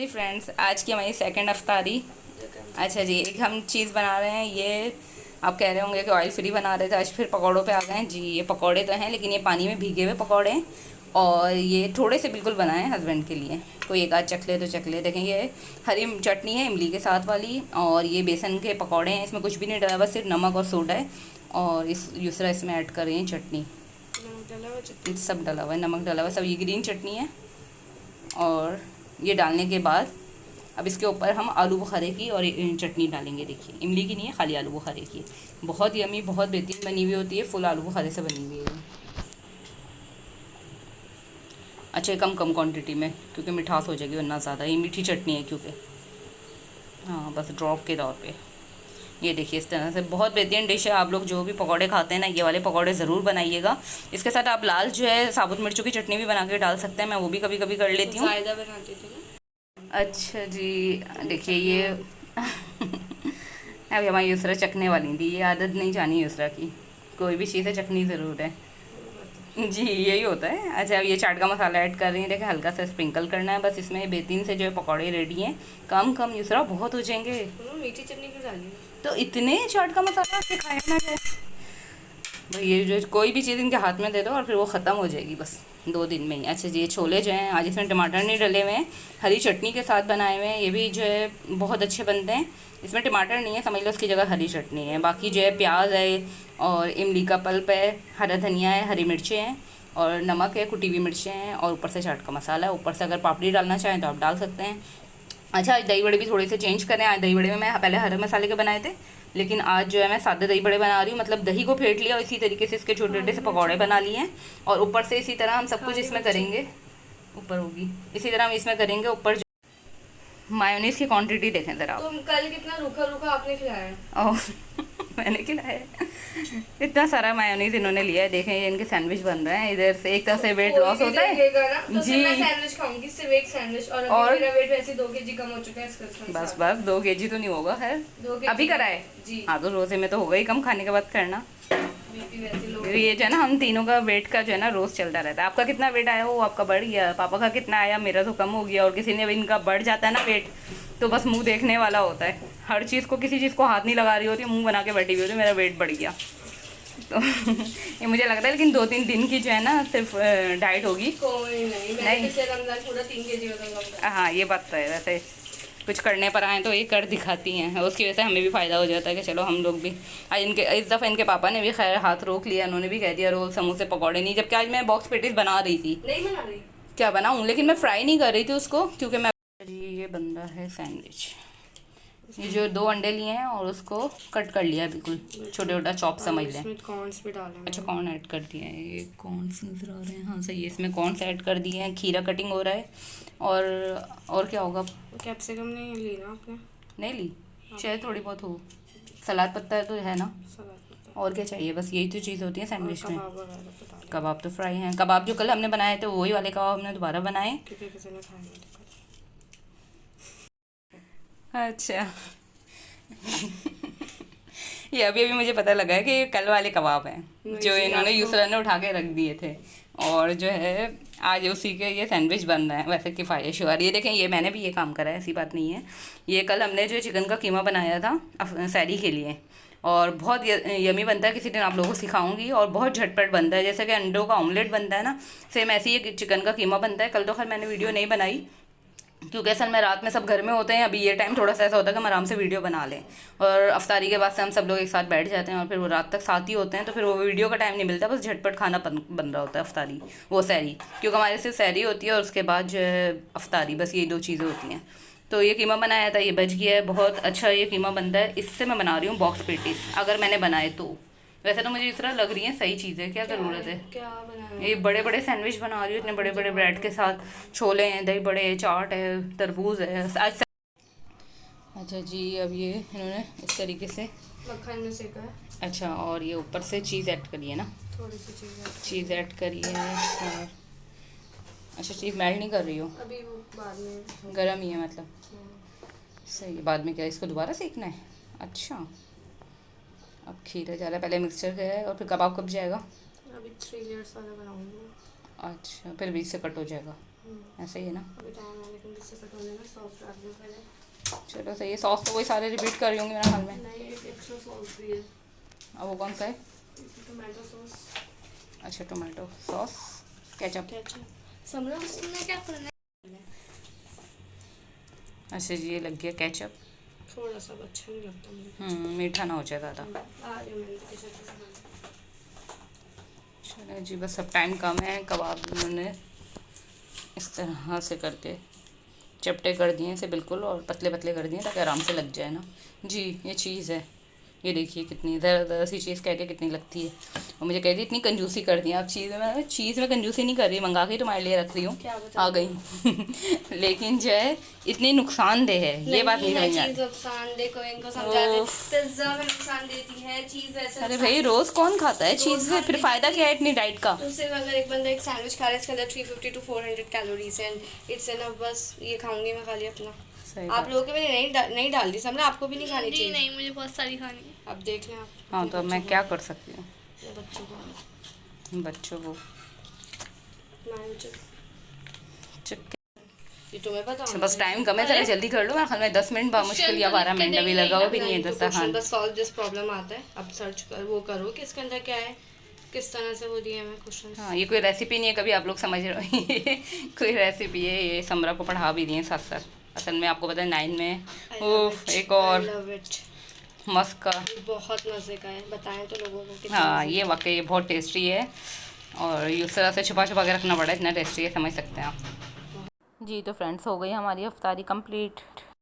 जी friends, आज की हमारी सेकंड अफ्तारी। अच्छा जी, एक हम चीज़ बना रहे हैं। ये आप कह रहे होंगे कि ऑयल फ्री बना रहे थे, आज फिर पकौड़ों पे आ गए हैं जी। ये पकौड़े तो हैं लेकिन ये पानी में भीगे हुए पकौड़े हैं और ये थोड़े से बिल्कुल बनाए हैं हस्बैंड के लिए। कोई एक आध चखले तो चखले। देखें, ये हरी चटनी है इमली के साथ वाली और ये बेसन के पकौड़े हैं। इसमें कुछ भी नहीं डाला, बस सिर्फ नमक और सोडा है और इस दूसरा इसमें ऐड कर रही हैं चटनी। सब डला हुआ है, नमक डला हुआ है, सब ये ग्रीन चटनी है। और ये डालने के बाद अब इसके ऊपर हम आलू बुखारे की और चटनी डालेंगे। देखिए, इमली की नहीं है, खाली आलू बुखारे की। बहुत यमी, बहुत बेहतरीन बनी हुई होती है, फुल आलू बुखारे से बनी हुई है। अच्छा, कम कम क्वांटिटी में क्योंकि मिठास हो जाएगी वरना ज़्यादा। ये मीठी चटनी है क्योंकि, हाँ, बस ड्रॉप के तौर पे। ये देखिए, इस तरह से बहुत बेहतरीन डिश है। आप लोग जो भी पकौड़े खाते हैं ना, ये वाले पकौड़े ज़रूर बनाइएगा। इसके साथ आप लाल जो है साबुत मिर्चों की चटनी भी बना के डाल सकते हैं। मैं वो भी कभी कभी कर लेती हूँ। अच्छा जी, देखिए ये अभी हमारी यूसरा चखने वाली थी। ये आदत नहीं जानी यूसरा की, कोई भी चीज़ है चखनी ज़रूर है जी, यही होता है। अच्छा, अब ये चाट का मसाला ऐड कर रही है। देखिए, हल्का सा स्प्रिंकल करना है बस। इसमें बेहतरीन से जो है पकौड़े रेडी हैं। कम कम यूसरा, बहुत हो जाएंगे। मीठी चटनी क्यों डाली? तो इतने चाट का मसाला आपके खाया ना जाए भाई। ये जो कोई भी चीज़ इनके हाथ में दे दो और फिर वो ख़त्म हो जाएगी बस 2 दिन में ही। अच्छा जी, ये छोले जो हैं आज इसमें टमाटर नहीं डले हुए हैं, हरी चटनी के साथ बनाए हुए हैं। ये भी जो है बहुत अच्छे बनते हैं। इसमें टमाटर नहीं है, समझ लो उसकी जगह हरी चटनी है। बाकी जो है प्याज है और इमली का पल्प है, हरा धनिया है, हरी मिर्चें हैं और नमक है, कुटी हुई मिर्चें हैं और ऊपर से चाट का मसाला है। ऊपर से अगर पापड़ी डालना चाहें तो आप डाल सकते हैं। अच्छा, आज दही बड़े भी थोड़े से चेंज करें। आज दही बड़े में मैं पहले हरे मसाले के बनाए थे, लेकिन आज जो है मैं सादे दही बड़े बना रही हूँ। मतलब दही को फेंट लिया और इसी तरीके से इसके छोटे छोटे से पकौड़े बना लिए हैं। और ऊपर से इसी तरह हम सब कुछ इसमें करेंगे। ऊपर होगी इसी तरह हम इसमें करेंगे। ऊपर मायोनीज की क्वांटिटी देखें ज़रा आप। तुम कल कितना रूखा रूखा आपने खिलाया है? ओह मैंने खिलाया है। इतना सारा मायोनीज इन्होंने लिया है। देखें, ये इनके सैंडविच बन रहे हैं। इधर से एक तरह से वेट लॉस होता है तो जी। मैं सैंडविच खाऊंगी, सिर्फ एक सैंडविच। और मेरा वेट वैसे 2 kg कम हो चुका है इसके बस बस 2 kg तो नहीं होगा खैर, 2 kg अभी कराए जी। हाँ, तो रोजे में तो होगा ही कम, खाने के बाद करना। ये जो है ना, हम तीनों का वेट का जो है ना रोज चलता रहता है। आपका कितना वेट आया वो आपका बढ़ गया, पापा का कितना आया मेरा तो कम हो गया। और किसी ने भी इनका बढ़ जाता है ना वेट, तो बस मुंह देखने वाला होता है। हर चीज़ को, किसी चीज़ को हाथ नहीं लगा रही होती, मुंह बना के बैठी हुई होती, मेरा वेट बढ़ गया। तो ये मुझे लगता है, लेकिन 2-3 दिन की जो है ना सिर्फ डाइट होगी। कोई नहीं, पिछले रमजान पूरा 3 kg। हाँ, ये बात तो है। वैसे कुछ करने पर आए तो ये कर दिखाती हैं, उसकी वजह से हमें भी फ़ायदा हो जाता है कि चलो हम लोग भी। आज इनके इस दफ़ा इनके पापा ने भी खैर हाथ रोक लिया। उन्होंने भी कह दिया रोल समोसे पकौड़े नहीं, जबकि आज मैं बॉक्स पेटीज बना रही थी। नहीं बना रही, क्या बनाऊँ, लेकिन मैं फ्राई नहीं कर रही थी उसको क्योंकि मैं ये बन रहा है सैंडविच। ये जो 2 अंडे लिए हैं और उसको कट कर लिया बिल्कुल छोटे छोटा चॉप समझ लें। कॉर्न्स भी डाले। अच्छा, कॉर्न ऐड कर दिए हैं। ये कॉर्न्स नजर आ रहे हैं, हाँ सही है, इसमें कॉर्न्स ऐड कर दिए हैं। खीरा कटिंग हो रहा है और क्या होगा। कैप्सिकम नहीं ली ना आपने? नहीं ली, शायद थोड़ी बहुत हो। सलाद पत्ता तो है ना, और क्या चाहिए, बस यही तो चीज़ होती है सैंडविच में। कबाब तो फ्राई हैं। कबाब जो कल हमने बनाए थे वही वाले कबाब हमने दोबारा बनाए। अच्छा ये अभी अभी मुझे पता लगा है कि ये कल वाले कबाब हैं जो इन्होंने यूसरा ने उठा के रख दिए थे। और जो है आज उसी के ये सैंडविच बन रहे हैं। वैसे किफ़ायत शुगर। ये देखें, ये मैंने भी ये काम करा है, ऐसी बात नहीं है। ये कल हमने जो चिकन का कीमा बनाया था सैरी के लिए, और बहुत यमी बनता है। किसी दिन आप लोगों को सिखाऊंगी। और बहुत झटपट बनता है, जैसे कि अंडों का ऑमलेट बनता है ना, सेम ऐसे ही चिकन का कीमा बनता है। कल तो खैर मैंने वीडियो नहीं बनाई क्योंकि असल में रात में सब घर में होते हैं। अभी ये टाइम थोड़ा सा ऐसा होता है कि हम आराम से वीडियो बना लें, और अफ्तारी के बाद से हम सब लोग एक साथ बैठ जाते हैं और फिर वो रात तक साथ ही होते हैं, तो फिर वो वीडियो का टाइम नहीं मिलता। बस झटपट खाना बन रहा होता है अफ्तारी, वो सैरी, क्योंकि हमारे सिर्फ सैरी होती है और उसके बाद जो है अफ्तारी, बस ये 2 चीज़ें होती हैं। तो ये कीमा बनाया था, ये बच गया है। बहुत अच्छा ये कीमा बनता है। इससे मैं बना रही हूँ बॉक्स पेटीज, अगर मैंने बनाए तो। वैसे तो मुझे इस तरह लग रही है सही चीज़ है, क्या ज़रूरत है। क्या बनाया? ये बड़े बड़े सैंडविच बना रही हूँ इतने बड़े बड़े ब्रेड के साथ। छोले हैं, दही बड़े, चाट है, तरबूज है आज। अच्छा जी, अब ये इन्होंने इस तरीके से मक्खन में सेका है। अच्छा, और ये ऊपर से चीज़ ऐड करी है ना, थोड़ी सी चीज़ ऐड करी है। और अच्छा, चीज़ मेल्ट नहीं कर रही हो, अभी वो बाद में गर्म ही है मतलब। सही है, बाद में क्या इसको दोबारा सेकना है। अच्छा, अब खीरा जा रहा है, पहले मिक्सचर का है और फिर कबाब कब जाएगा। अभी 3 लेयर्स वाला बनाऊंगी। अच्छा, फिर बीच से कट हो जाएगा। ऐसे ही है ना। अभी टाइम है लेकिन किससे कट होने में सॉस डाल दूँ पहले। चलो सही है। सॉस तो वही सारे रिपीट कर रही होंगी मेरे ख्याल में। नहीं, एक एक्स्ट्रा सॉस भी है, अब वो कौन सा है? Tomato sauce. अच्छा टोमेटो सॉस, केचप। केचप समझो उसमें क्या करना है। अच्छा जी, ये लग गया केचप। थोड़ा सा अच्छा नहीं लगता मुझे। मीठा ना हो जाए ज़्यादा। आ रही हूँ मैंने किचन से। चलो जी, बस अब टाइम कम है। कबाब उन्होंने इस तरह से करके चपटे कर दिए इसे बिल्कुल, और पतले पतले कर दिए ताकि आराम से लग जाए ना जी। ये चीज़ है, ये देखिए कितनी ज़रा सी चीज़ कह के कितनी लगती है। और मुझे कहती इतनी कंजूसी कर दी आप चीज़ में। चीज़ में कंजूसी नहीं कर रही, मंगा के तुम्हारे लिए रख रही हूँ, क्या बता आ गई लेकिन जो है इतनी नुकसानदेह है, ये बात नहीं समझ चीज आती। नुकसानदेह को इनको समझा दे। पिज्जा में नुकसान देती है चीज, ऐसे अरे भाई रोज़ कौन खाता है चीज़ से, फिर फ़ायदा क्या है इतनी डाइट का? तो सिर्फ अगर एक बंदा एक सैंडविच खा रहा है इसके अंदर 350 to 400 calories and it's enough. बस ये खाऊंगी मैं खाली अपना। सही आप बात। लोगों के मैंने नहीं डाल दी समझा, आपको भी नहीं खानी जी चाहिए। नहीं, मुझे बहुत सारी खानी है। अब देख लें आप। हाँ तो अब मैं क्या कर सकती हूँ? अपने बच्चों को बच्चों को चुप। ये तुम्हें पता अच्छा होना बस चाहिए। टाइम कम है, जरा जल्दी कर लो। मेरे ख्याल में 10 मिनट मुश्किल या 12 मिनट अभी लगा हुआ भी नहीं है तो दस्तरखान। बस सॉल्व दिस प्रॉब्लम आता है। अब सर्च कर वो करो कि इसके अंदर क्या है, किस तरह से वो दिए हमें क्वेश्चन। हाँ ये कोई रेसिपी नहीं है, कभी आप लोग समझ रहे हो ये कोई रेसिपी है। ये समरा को पढ़ा भी दिए हैं साथ साथ। असल में आपको पता है 9 में ओह एक और मस्क का। बहुत मजे का है, बताएं तो लोगों को कितना हाँ मजे ये वाकई बहुत टेस्टी है, और इस तरह से छुपा छुपा के रखना पड़ा है, इतना टेस्टी है, समझ सकते हैं आप। जी तो फ्रेंड्स, हो गई हमारी अफ्तारी कंप्लीट।